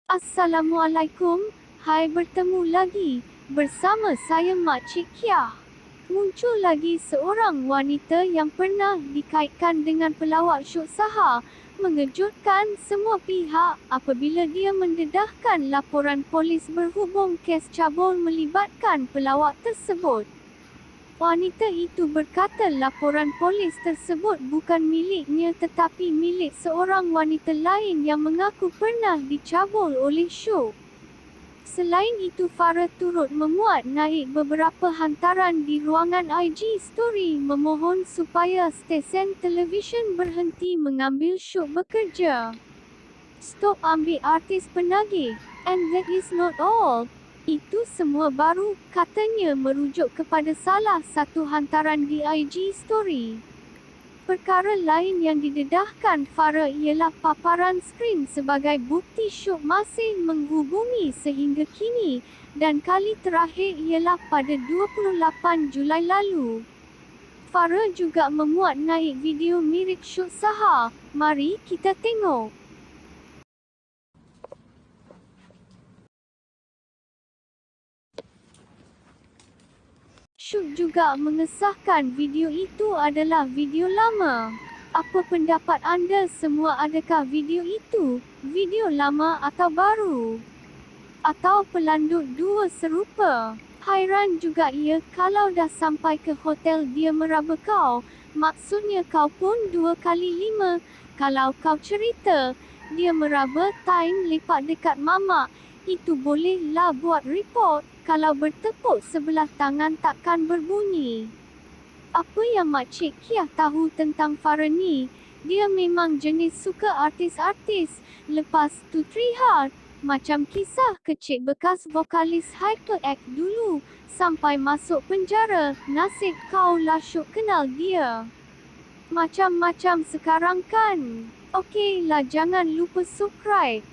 Assalamualaikum, hai bertemu lagi bersama saya Makcik Kia. Muncul lagi seorang wanita yang pernah dikaitkan dengan pelawak syok Sahar, mengejutkan semua pihak apabila dia mendedahkan laporan polis berhubung kes cabul melibatkan pelawak tersebut. Wanita itu berkata laporan polis tersebut bukan miliknya tetapi milik seorang wanita lain yang mengaku pernah dicabul oleh Syok. Selain itu, Farah turut memuat naik beberapa hantaran di ruangan IG Story memohon supaya stesen televisyen berhenti mengambil Syok bekerja. Stop ambil artis penagih. And that is not all. Itu semua baru, katanya merujuk kepada salah satu hantaran di IG Story. Perkara lain yang didedahkan Farah ialah paparan skrin sebagai bukti Syok masih menghubungi sehingga kini, dan kali terakhir ialah pada 28 Julai lalu. Farah juga memuat naik video mirip Syok Sahar. Mari kita tengok. Syok juga mengesahkan video itu adalah video lama. Apa pendapat anda semua, adakah video itu video lama atau baru? Atau pelanduk dua serupa? Hairan juga ia kalau dah sampai ke hotel dia meraba kau, maksudnya kau pun 2 kali 5. Kalau kau cerita, dia meraba time lepak dekat mamak, itu boleh lah buat report. Kalau bertepuk sebelah tangan takkan berbunyi. Apa yang Makcik Kia tahu tentang Farah ni, dia memang jenis suka artis-artis. Lepas tu Trihard, macam kisah kecil bekas vokalis Hyperact dulu, sampai masuk penjara. Nasib kau lah Syok kenal dia. Macam-macam sekarang kan. Okey lah, jangan lupa subscribe.